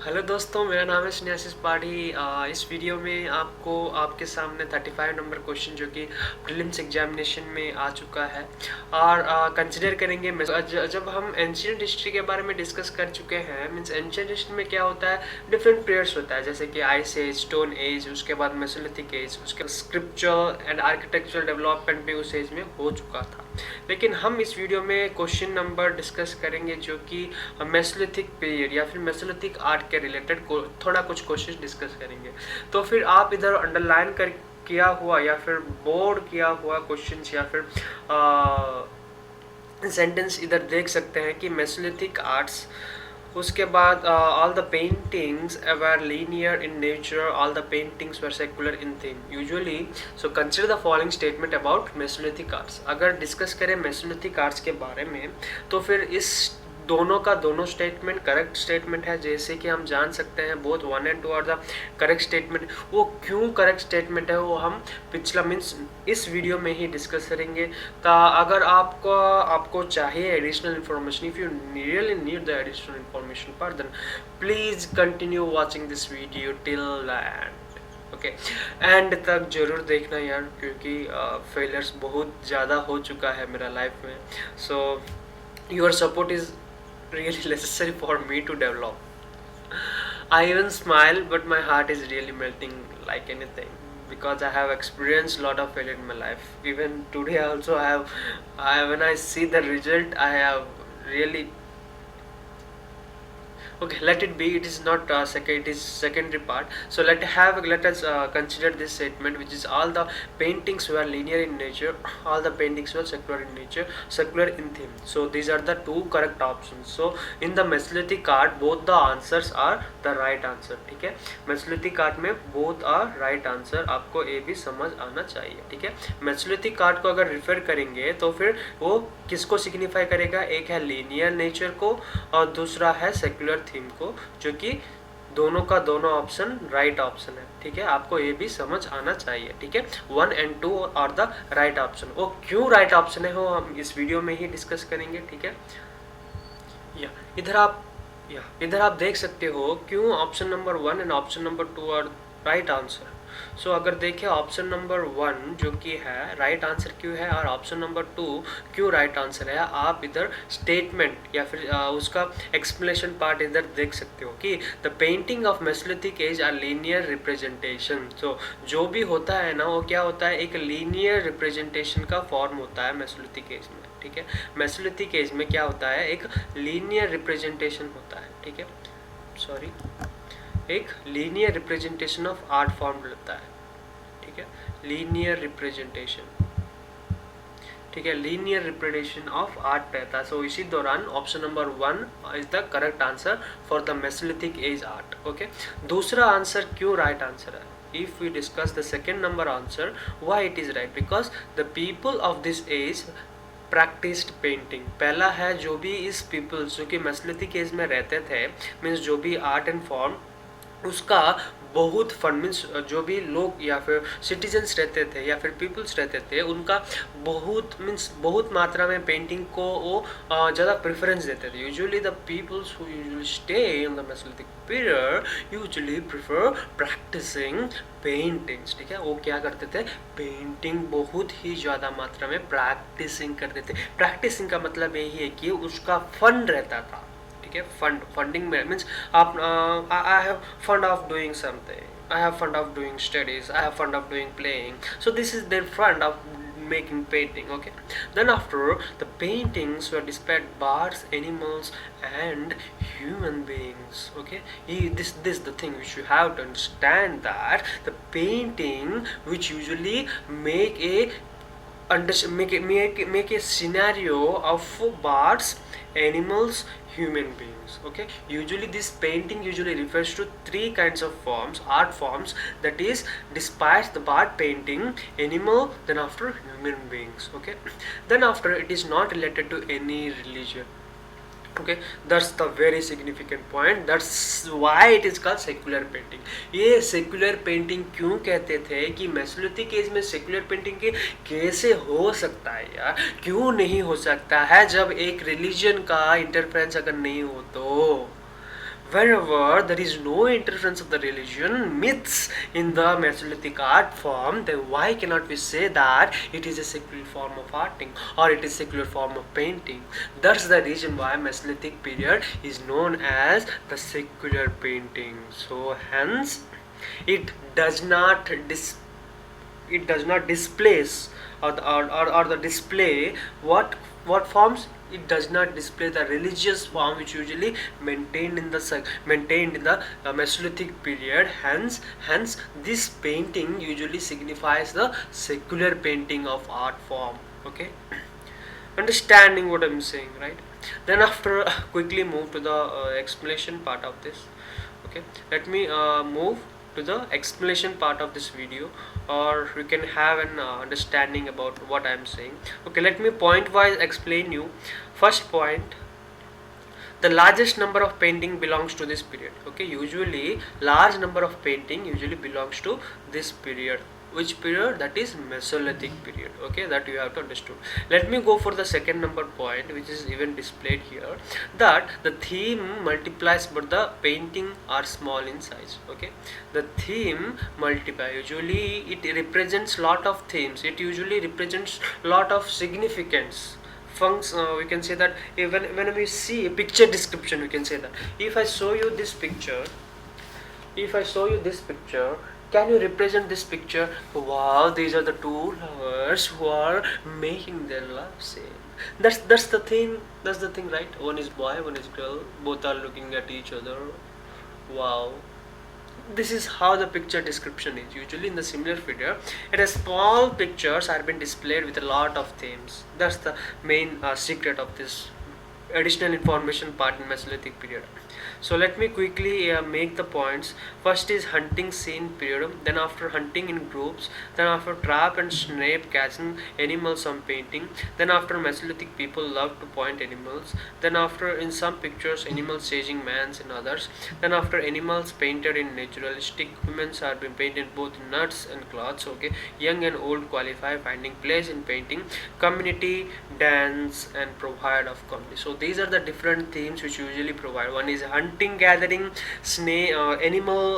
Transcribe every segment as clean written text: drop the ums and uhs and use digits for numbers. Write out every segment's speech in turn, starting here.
Hello दोस्तों, मेरा नाम है स्नेहाशीष पाठी। इस वीडियो में आपको आपके सामने 35 नंबर क्वेश्चन जो कि प्रीलिम्स एग्जामिनेशन में आ चुका है और कंसिडर करेंगे। जब हम एंशियंट हिस्ट्री के बारे में डिस्कस कर चुके हैं, मीन्स एंशियंट हिस्ट्री में क्या होता है, डिफरेंट पीरियड्स होता है, जैसे कि आइस एज, स्टोन एज, उसके बाद मेसोलिथिक एज, उसके स्क्रिप्चरल एंड आर्किटेक्चरल डेवलपमेंट भी उस एज में हो चुका था। लेकिन हम इस वीडियो में क्वेश्चन नंबर डिस्कस करेंगे जो कि मेसोलिथिक पीरियड या फिर मेसोलिथिक आर्ट के रिलेटेड थोड़ा कुछ क्वेश्चन डिस्कस करेंगे। तो फिर आप इधर अंडरलाइन कर किया हुआ या फिर बोर्ड किया हुआ क्वेश्चंस या फिर सेंटेंस इधर देख सकते हैं कि मेसोलिथिक आर्ट्स, उसके बाद all the paintings were linear in nature, all the paintings were secular in theme usually. So consider the following statement about Mesolithic arts. अगर डिस्कस करें मेसोलिथिक आर्ट्स के बारे में तो फिर इस दोनों का दोनों स्टेटमेंट करेक्ट स्टेटमेंट है। जैसे कि हम जान सकते हैं both 1 and 2 are the correct statement. वो क्यों करेक्ट स्टेटमेंट है वो हम पिछला मीन्स इस वीडियो में ही डिस्कस करेंगे। अगर आपको चाहिए additional information, if you really need the additional information पर, then please continue watching this video till the end. Okay, end तक जरूर देखना यार, क्योंकि फेलियर्स बहुत ज़्यादा हो चुका है मेरा लाइफ में। So your support is really necessary for me to develop. I even smile, but my heart is really melting like anything because I have experienced a lot of failure in my life. Even today, also, when I see the result, I have really. Okay, let it be. It is not second. It is secondary part. So let us consider this statement, which is all the paintings were linear in nature, all the paintings were secular in nature, secular in theme. So these are the two correct options. So in the Mesolithic art, both the answers are the right answer. ठीक है, Mesolithic art में both are right answer. आपको ये भी समझ आना चाहिए। ठीक है, Mesolithic art को अगर रेफर करेंगे तो फिर वो किसको सिग्निफाई करेगा? एक है लीनियर नेचर को और दूसरा है सेक्युलर थीम को, जो कि दोनों का दोनों ऑप्शन राइट ऑप्शन है। ठीक है, आपको ये भी समझ आना चाहिए। ठीक है, 1 and 2 are the right option. वो क्यों राइट ऑप्शन है वो हम इस वीडियो में ही डिस्कस करेंगे। ठीक है, इधर आप देख सकते हो क्यों option number 1 and option number 2 are right answer. So अगर देखें ऑप्शन नंबर 1 जो कि है राइट आंसर क्यों है और ऑप्शन नंबर 2 क्यों राइट आंसर है, आप इधर स्टेटमेंट या फिर उसका एक्सप्लेनेशन पार्ट इधर देख सकते हो कि the painting of Mesolithic age are linear representation. So जो भी होता है ना वो क्या होता है, एक लीनियर रिप्रेजेंटेशन का फॉर्म होता है मेसोलिथिक एज में। ठीक है, मेसोलिथिक एज में क्या होता है, एक लीनियर रिप्रेजेंटेशन होता है। ठीक है, सॉरी, एक linear representation of art form रहता है। ठीक है, लीनियर रिप्रेजेंटेशन। ठीक है, लीनियर रिप्रेजेंटेशन ऑफ आर्ट रहता है। सो इसी दौरान option number 1 is the correct answer for the Mesolithic as art. Okay, दूसरा आंसर क्यों राइट आंसर है? If we discuss the second number answer, why it is right? Because the people of this age practised painting. पहला है जो भी इस peoples जो कि मेसोलिथिक एज में रहते थे, मीन्स जो भी आर्ट एंड फॉर्म उसका बहुत फंड, मीन्स जो भी लोग या फिर सिटीजन्स रहते थे या फिर पीपल्स रहते थे उनका बहुत मात्रा में पेंटिंग को वो ज़्यादा प्रेफरेंस देते थे। Usually the peoples who usually stay in the Mesolithic period usually prefer practicing paintings. ठीक है, वो क्या करते थे, पेंटिंग बहुत ही ज़्यादा मात्रा में प्रैक्टिसिंग करते थे। प्रैक्टिसिंग का मतलब यही है कि उसका फंड रहता था। फंडिंग में मीन्स आप I have fund of doing something, I have fun of doing studies, I have fun of doing playing. So this is their fun of making painting. Okay, then after the paintings were displayed birds, animals and human beings. Okay, this is the thing which you have to understand, that the painting which usually make a scenario of birds, animals, human beings. Okay, usually this painting usually refers to 3 kinds of forms, art forms, that is despite the bird painting, animal, then after human beings. Okay, then after it is not related to any religion. Okay, that's the very significant point. That's why it is called secular painting. ये secular painting क्यों कहते थे कि Mesolithic as में secular painting के कैसे हो सकता है यार, क्यों नहीं हो सकता है जब एक रिलीजन का इंटरफेरेंस अगर नहीं हो तो। Wherever there is no interference of the religion myths in the Mesolithic art form, then why cannot we say that it is a secular form of arting or it is a secular form of painting? That's the reason why Mesolithic period is known as the secular painting. So hence it does not displace or the display what forms. It does not display the religious form which usually maintained in the Mesolithic period. Hence this painting usually signifies the secular painting of art form. Okay, understanding what I'm saying, right? Then after quickly move to the explanation part of this. Okay, let me move to the explanation part of this video, or you can have an understanding about what I'm saying. Okay, let me point wise explain you. First point, the largest number of painting belongs to this period. Okay, usually large number of painting usually belongs to this period. Which period? That is Mesolithic period. Okay, that you have to understand. Let me go for the second number point, which is even displayed here, that the theme multiplies but the painting are small in size. Okay, the theme multiply, usually it represents lot of themes, it usually represents lot of significance. We can say that even when we see a picture description, we can say that if I show you this picture, can you represent this picture? Wow, these are the two lovers who are making their love same. That's the thing. That's the thing, right? One is boy, one is girl. Both are looking at each other. Wow, this is how the picture description is. Usually in the similar video, it has small pictures are been displayed with a lot of themes. That's the main secret of this additional information part in Mesolithic period. So let me quickly make the points. First is hunting scene period, then after hunting in groups, then after trap and snake catching animals on painting, then after Mesolithic people love to point animals, then after in some pictures animals chasing mans in others, then after animals painted in naturalistic, women's are being painted both in nuts and cloths. Okay, young and old qualify, finding place in painting, community, dance and provide of community. So these are the different themes which usually provide. One is hunting, gathering, snake, animal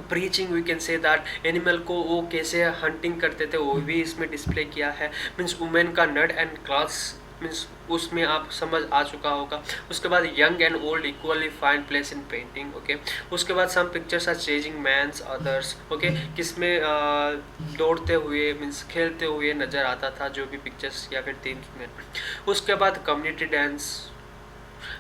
preaching, we can say that animal को वो कैसे hunting करते थे वो भी इसमें display किया है. मीन्स वुमेन का नट एंड क्लास मीन्स उसमें आप समझ आ चुका होगा. उसके बाद young and old equally find place in painting. Okay, उसके बाद some pictures are chasing mans others. Okay, किसमें दौड़ते हुए मीन्स खेलते हुए नज़र आता था जो भी पिक्चर्स या फिर थीम्स में. उसके बाद कम्युनिटी डांस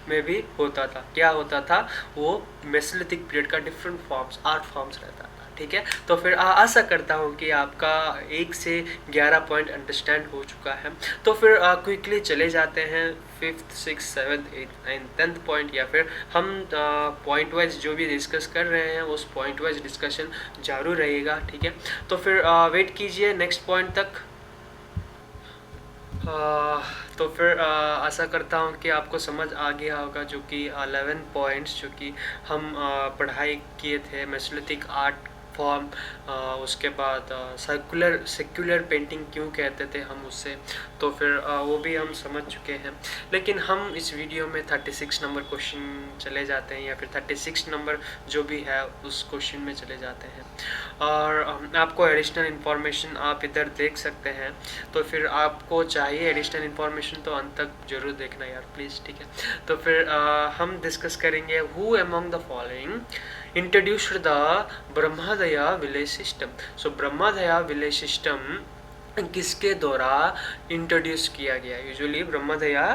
में भी होता था. क्या होता था? वो मेसोलिथिक पीरियड का डिफरेंट फॉर्म्स आर्ट फॉर्म्स रहता था. ठीक है, तो फिर आशा करता हूँ कि आपका 1 से 11 पॉइंट अंडरस्टैंड हो चुका है. तो फिर क्विकली चले जाते हैं 5th 6th 7th 8th 9th 10th point, या फिर हम पॉइंट वाइज जो भी डिस्कस कर रहे हैं उस पॉइंट वाइज डिस्कशन जारी रहेगा. ठीक है, तो फिर वेट कीजिए नेक्स्ट पॉइंट तक. तो फिर आशा करता हूँ कि आपको समझ आ गया होगा जो कि 11 पॉइंट्स जो कि हम पढ़ाई किए थे मेसोलिथिक आर्ट फॉर्म. उसके बाद सेक्युलर पेंटिंग क्यों कहते थे हम उससे, तो फिर वो भी हम समझ चुके हैं. लेकिन हम इस वीडियो में 36 नंबर क्वेश्चन चले जाते हैं, या फिर 36 नंबर जो भी है उस क्वेश्चन में चले जाते हैं. और आपको एडिशनल इन्फॉर्मेशन आप इधर देख सकते हैं. तो फिर आपको चाहिए एडिशनल इन्फॉर्मेशन तो अंत तक जरूर देखना यार प्लीज़. ठीक है, तो फिर हम डिस्कस करेंगे who among the following introduced the Brahmadeya village system. So Brahmadeya village system किसके द्वारा इंट्रोड्यूस किया गया? यूजुअली ब्रह्मदया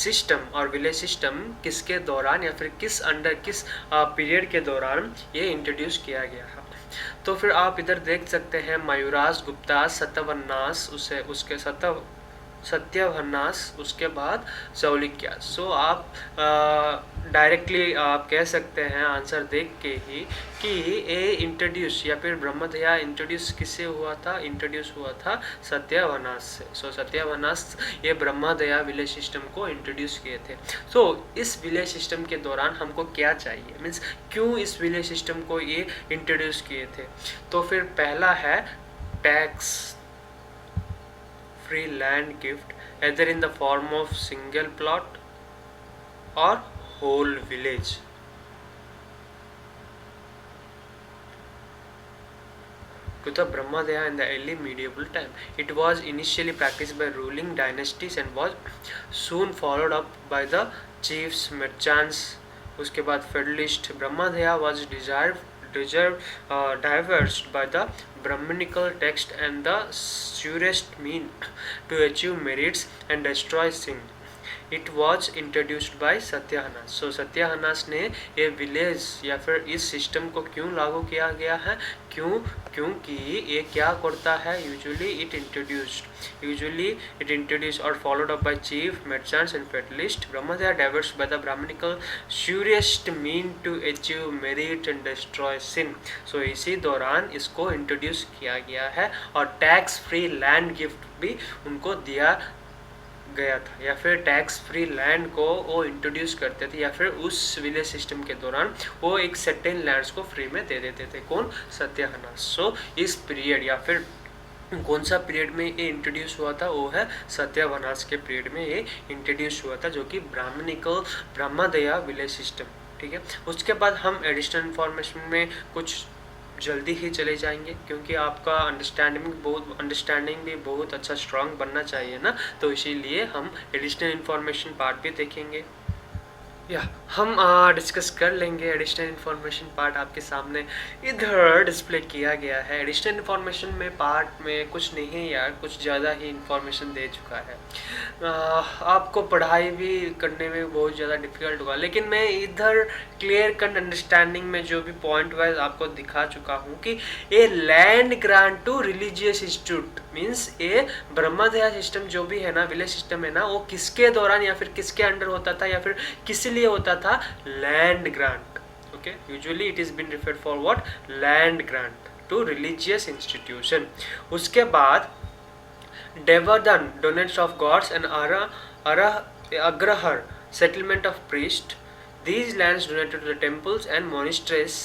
सिस्टम और विलेज सिस्टम किसके दौरान या फिर किस पीरियड के दौरान ये इंट्रोड्यूस किया गया है. तो फिर आप इधर देख सकते हैं मयूराज गुप्ता सतवन्नास, उसके सत्यवन्नास, उसके बाद चालुक्य. सो आप डायरेक्टली आप कह सकते हैं आंसर देख के ही कि ये इंट्रोड्यूस या फिर ब्रह्मदया इंट्रोड्यूस किससे हुआ था? इंट्रोड्यूस हुआ था सत्यवन्नास से. सो सत्यवन्नास ये ब्रह्मदया विलेज सिस्टम को इंट्रोड्यूस किए थे. सो इस विलेज सिस्टम के दौरान हमको क्या चाहिए, मीन्स क्यों इस विलेज सिस्टम को ये इंट्रोड्यूस किए थे? तो फिर पहला है tax free land gift either in the form of single plot or whole village. to the Brahmadaya in the early medieval time. It was initially practiced by ruling dynasties and was soon followed up by the chiefs, merchants. उसके बाद feudalist. Brahmadaya was diverged by the Brahmanical text and the surest mean to achieve merits and destroy sin. It was introduced by सत्याहनास. सो सत्याहनास ने ये village या फिर इस system को क्यों लागू किया गया है, क्योंकि ये क्या करता है, यूजुअली इट इंट्रोड्यूस और followed up by chief merchants and federalist. Brahmadeya diverse by the Brahmanical surest mean to achieve merit and destroy sin. So इसी दौरान इसको इंट्रोड्यूस किया गया है और टैक्स फ्री लैंड गिफ्ट भी उनको दिया गया था, या फिर टैक्स फ्री लैंड को वो इंट्रोड्यूस करते थे, या फिर उस विलेज सिस्टम के दौरान वो एक सर्टेन लैंड्स को फ्री में दे देते थे. कौन? सत्याहनास. सो इस पीरियड या फिर कौन सा पीरियड में ये इंट्रोड्यूस हुआ था, वो है सत्यावनास के पीरियड में ये इंट्रोड्यूस हुआ था, जो कि ब्राह्मणिकल ब्रह्मदया विलेज सिस्टम. ठीक है. उसके बाद हम एडिशनल इंफॉर्मेशन में कुछ जल्दी ही चले जाएंगे, क्योंकि आपका अंडरस्टैंडिंग भी बहुत अच्छा स्ट्रांग बनना चाहिए ना, तो इसीलिए हम एडिशनल इंफॉर्मेशन पार्ट भी देखेंगे. या हम डिस्कस कर लेंगे. एडिशनल इन्फॉर्मेशन पार्ट आपके सामने इधर डिस्प्ले किया गया है. एडिशनल इन्फॉर्मेशन में पार्ट में कुछ नहीं है यार, कुछ ज़्यादा ही इन्फॉर्मेशन दे चुका है. आपको पढ़ाई भी करने में बहुत ज़्यादा डिफिकल्ट होगा, लेकिन मैं इधर क्लियर कट अंडरस्टैंडिंग में जो भी पॉइंट वाइज आपको दिखा चुका हूँ कि a land grant to religious institute means a Brahmadeya system जो भी है ना, विलेज सिस्टम है ना, वो किसके दौरान या फिर किसके अंडर होता था, या फिर किस लिए होता था? Land grant. Okay, usually it is been referred for what? Land grant to religious institution. उसके बाद Devardhan, donations of gods, and Agrahar, settlement of priests. These lands donated to the temples and monasteries,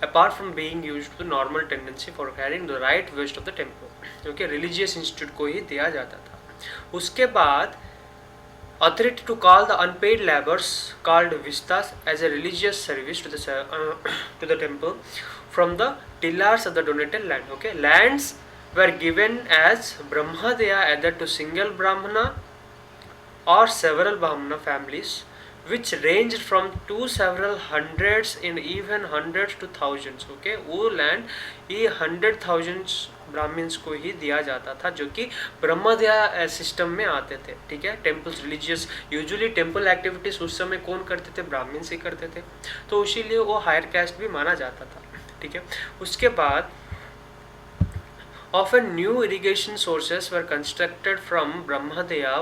apart from being used to normal tendency for carrying the right waste of the temple. Okay, religious institute को ही दिया जाता था. उसके बाद authority to call the unpaid laborers called vistas as a religious service to the temple from the tillers of the donated land. Okay, lands were given as Brahmadaya either to single Brahmana or several Brahmana families, which ranged from to several hundreds and even hundreds to thousands. Okay, वो land ये 100,000 Brahmins को ही दिया जाता था, जो कि ब्रह्मदया system में आते थे. ठीक है. Temples, religious, usually temple activities उस समय कौन करते थे? ब्राह्मण्स ही करते थे, तो इसीलिए वो हायर कास्ट भी माना जाता था. ठीक है. उसके बाद often new irrigation sources were constructed from Brahmadaya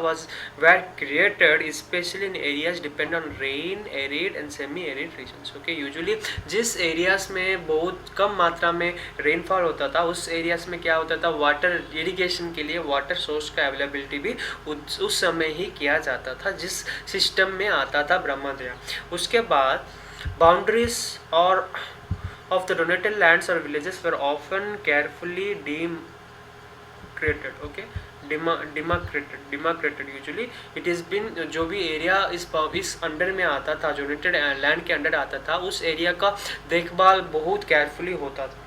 were created, especially in areas dependent on rain, arid and semi-arid regions. Okay, usually जिस areas में बहुत कम मात्रा में rainfall होता था, उस areas में क्या होता था? water irrigation के लिए water source का availability भी उस समय ही किया जाता था, जिस system में आता था ब्रह्मदया. उसके बाद boundaries और of the donated lands or villages were often carefully demarcated. Okay, demarcated. Usually it has been जो भी एरिया इस अंडर में आता था, डोनेटेड लैंड के अंडर आता था, उस एरिया का देखभाल बहुत केयरफुली होता था.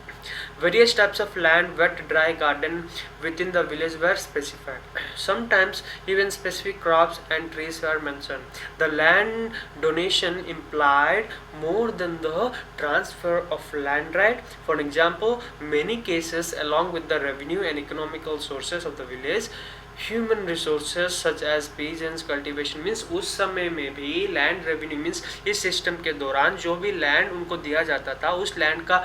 Various types of land, wet, dry, garden within the village were specified. Sometimes even specific crops and trees were mentioned. The land donation implied more than the transfer of land right. For example, many cases along with the revenue and economical sources of the village, human resources such as peasants, cultivation means उस समय में भी land revenue means इस system के दौरान जो भी land उनको दिया जाता था, उस लैंड का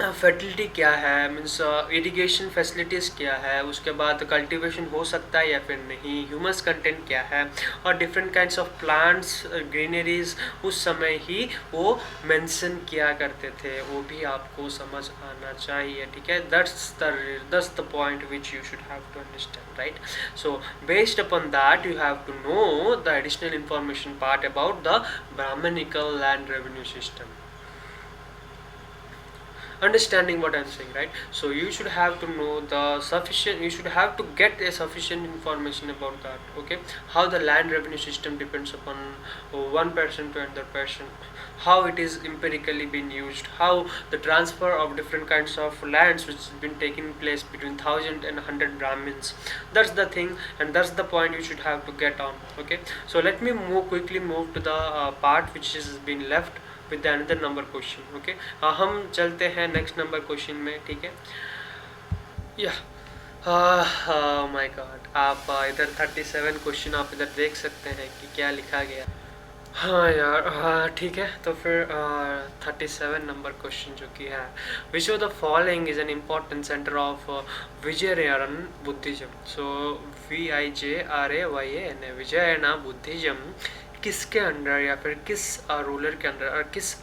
फर्टिलिटी क्या है, मीन्स इरिगेशन फैसिलिटीज़ क्या है, उसके बाद कल्टीवेशन हो सकता है या फिर नहीं, ह्यूमस कंटेंट क्या है, और different kinds of plants, greeneries उस समय ही वो मेंशन किया करते थे. वो भी आपको समझ आना चाहिए. ठीक है. that's the point which you should have to understand, right? So based upon that you have to know the additional information part about the Brahmanical land revenue system. understanding what I'm saying, right? So you should have to know the sufficient, you should have to get a sufficient information about that. Okay, how the land revenue system depends upon one person to another person, how it is empirically being used, how the transfer of different kinds of lands which has been taking place between 1000 and 100 Brahmins. That's the thing, and that's the point you should have to get on. Okay, so let me quickly move to the part which has been left with the another number question. Okay, हम चलते हैं next number question में, ठीक है? या my God, आप इधर 37 question आप इधर देख सकते हैं कि क्या लिखा गया। हाँ यार, हाँ ठीक है, तो फिर 37 नंबर क्वेश्चन जो कि है, which of the following is an important centre of Vizianagaram Buddhism. So VIJRAYN, Vizianagaram Buddhism किसके अंडर या फिर किस रूलर के अंडर, और किस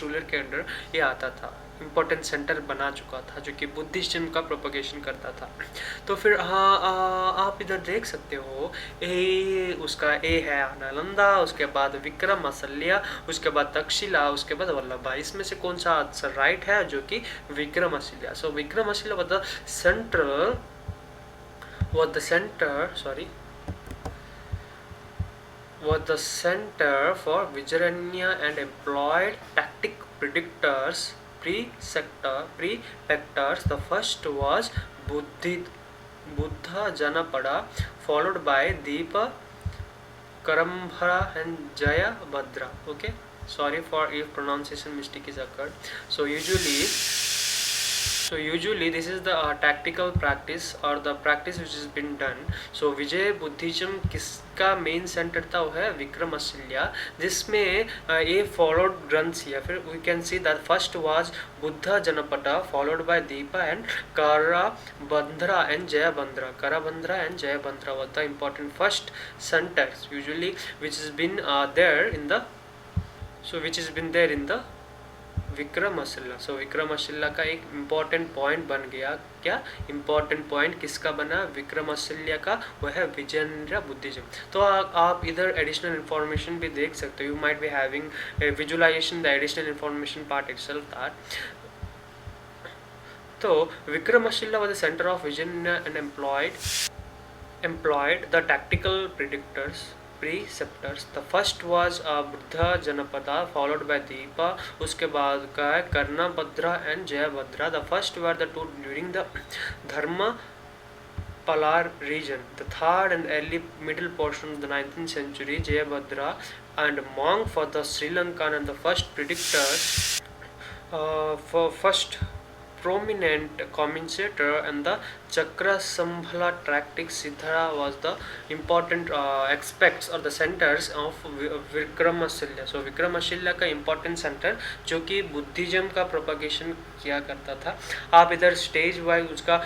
रूलर के अंडर ये आता था, इम्पोर्टेंट सेंटर बना चुका था जो कि बुद्धिज्म का प्रोपगेशन करता था। तो फिर आप इधर देख सकते हो, उसका ए है नालंदा, उसके बाद विक्रमशिला, उसके बाद तक्षशिला, उसके बाद वल्लभा। इसमें से कौन सा आंसर राइट है, जो कि Vikramshila. So Vikramshila was the center for Vijayaranya and employed tactic predictors, prefectors. The first was Buddha Janapada, followed by Deepa Karambhara and Jayabhadra. Okay, sorry for if pronunciation mistake is occurred. So usually this is the tactical practice or the practice which has been done. So Vijay Buddhism किसका main centre था, वो है विक्रमशिला, जिसमें ये followed ग्रंथ्स या फिर we can see that first was Buddha Janapada, followed by Dipa and Karabandhra and Jayabandhra. Karabandhra and Jayabandhra was the important first centers usually which has been there in the Vikramashila. So Vikramashila का एक इम्पॉर्टेंट पॉइंट बन गया। क्या इम्पॉर्टेंट पॉइंट किसका बना, विक्रमशिला का, वह है विजयनगरम बुद्धिज्म। तो आप इधर एडिशनल इन्फॉर्मेशन भी देख सकते हो, you might be having visualization the additional information part itself that. तो Vikramshila was the center of Vijayanagar and employed the tactical preceptors. The first was Buddha Janapada, followed by Deepa. उसके बाद का है कर्णभद्रा and Jayabhadra. The first were the two during the Dharmapalar region. The third and early middle portion of the 19th century, Jayabhadra and Monk for the Sri Lankan, and the first predictors for first prominent commentator and the Chakrasambhala tactic Siddhara was the important aspects or the centers of Vikramshila. So Vikramashila का important center जो कि Buddhism का propagation किया करता था। आप इधर stage wise उसका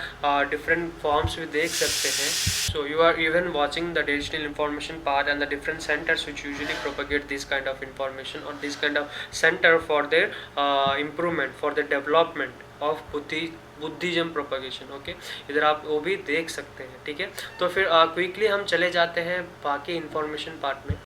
different forms भी देख सकते हैं। So you are even watching the digital information part and the different centers which usually propagate this kind of information or this kind of center for their improvement, for the development of Buddhism propagation. Okay, इधर आप वो भी देख सकते हैं, ठीक है? तो फिर क्विकली हम चले जाते हैं बाकी इंफॉर्मेशन पार्ट में।